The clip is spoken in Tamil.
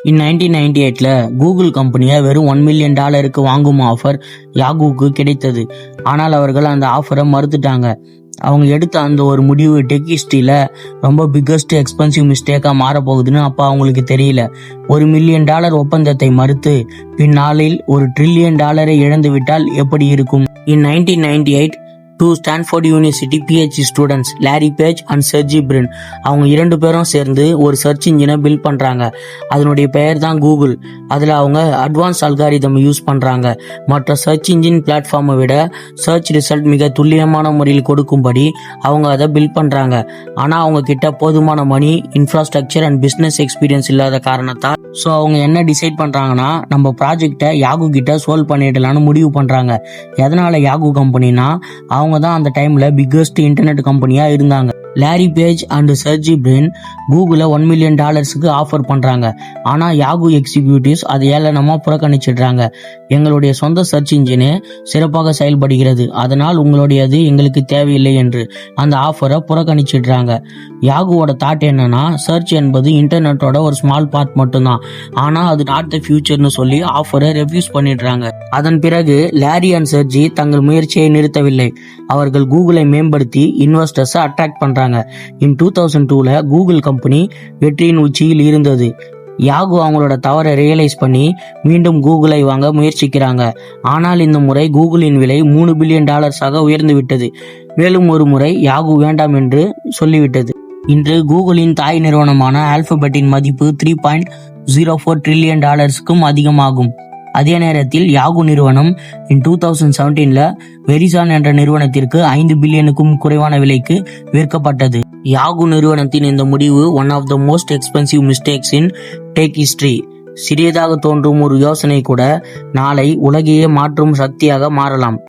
இன் 1998ல கூகுள் கம்பெனியை வெறும் $1 மில்லியன் வாங்கும் ஆஃபர் யாகூக்கு கிடைத்தது. ஆனால் அவர்கள் அந்த ஆஃபரை மறுத்துட்டாங்க. அவங்க எடுத்த அந்த ஒரு முடிவு டெக் ஹிஸ்டரியில ரொம்ப பிக்கஸ்ட் எக்ஸ்பென்சிவ் மிஸ்டேக்கா மாறப்போகுதுன்னு அப்போ அவங்களுக்கு தெரியல. $1 மில்லியன் ஒப்பந்தத்தை மறுத்து பின்னாளில் $1 ட்ரில்லியன் இழந்து விட்டால் எப்படி இருக்கும்? In 1998 two Stanford university PhD students Larry Page and Sergey Brin அவங்க 2 பேரும் சேர்ந்து ஒரு சர்ச் இன்ஜினை பில்ட் பண்றாங்க. அதனுடைய பெயர் தான் கூகுள். அதுல அவங்க அட்வான்ஸ் அல்காரிதம் யூஸ் பண்றாங்க. மற்ற சர்ச் இன்ஜின் பிளாட்ஃபார்மை விட சர்ச் ரிசல்ட் மிக துல்லியமான முறையில் கொடுக்கும்படி அவங்க அதை பில்ட் பண்றாங்க. ஆனா அவங்க கிட்ட போதுமான மணி, இன்ஃப்ராஸ்ட்ரக்சர் அண்ட் பிசினஸ் எக்ஸ்பீரியன்ஸ் இல்லாத காரணத்தால் அவங்க என்ன டிசைட் பண்றாங்கன்னா, நம்ம ப்ராஜெக்டை யாகு கிட்ட சோல்வ் பண்ணிடலாம்னு முடிவு பண்றாங்க. எதனால யாகு கம்பெனினா, அவங்க தான் அந்த டைம்ல பிக்கஸ்ட் இன்டர்நெட் கம்பெனியா இருந்தாங்க. Larry Page and Sergey Brin கூகுளை $1 மில்லியன் ஆஃபர் பண்றாங்க. ஆனா யாகு எக்ஸிக்யூட்டிவ்ஸ் அதை ஏளனமா புறக்கணிச்சிடுறாங்க. எங்களுடைய சொந்த சர்ச் இன்ஜினே சிறப்பாக செயல்படுகிறது, அதனால் உங்களுடையது எங்களுக்கு தேவையில்லை என்று அந்த ஆஃபரை புறக்கணிச்சிடுறாங்க. யாகுவோட தாட் என்னன்னா, சர்ச் என்பது இன்டர்நெட்டோட ஒரு ஸ்மால் பார்ட் மட்டும்தான், ஆனா அது நாட் த ஃபியூச்சர்னு சொல்லி ஆஃபரை ரெஃப்யூஸ் பண்ணிடுறாங்க. அதன் பிறகு லாரி அண்ட் செர்ஜி தங்கள் முயற்சியை நிறுத்தவில்லை. அவர்கள் கூகுளை மேம்படுத்தி இன்வெஸ்டர்ஸை அட்ராக்ட் பண்றாங்க. இன் 2002ல கூகுள் கம்பெனி வெற்றியின் உச்சியில் இருந்தது. யாகு அவங்களோட தவறை ரியலைஸ் பண்ணி மீண்டும் கூகுளை வாங்க முயற்சிக்கிறாங்க. ஆனால் இந்த முறை கூகுளின் விலை $3 பில்லியன் உயர்ந்து விட்டது. மேலும் ஒரு முறை யாகு வேண்டாம் என்று சொல்லிவிட்டது. இன்று கூகுளின் தாய் நிறுவனமான ஆல்பபெட்டின் மதிப்பு $3.04 ட்ரில்லியன் அதிகமாகும். அதே நேரத்தில் யாகு நிறுவனம் இன் 2017ல வெரிசான் என்ற நிறுவனத்திற்கு $5 பில்லியனுக்கும் குறைவான விலைக்கு விற்கப்பட்டது. யாகு நிறுவனத்தின் இந்த முடிவு one of the most expensive mistakes in tech history. சிறியதாக தோன்றும் ஒரு யோசனை கூட நாளை உலகையே மாற்றும் சக்தியாக மாறலாம்.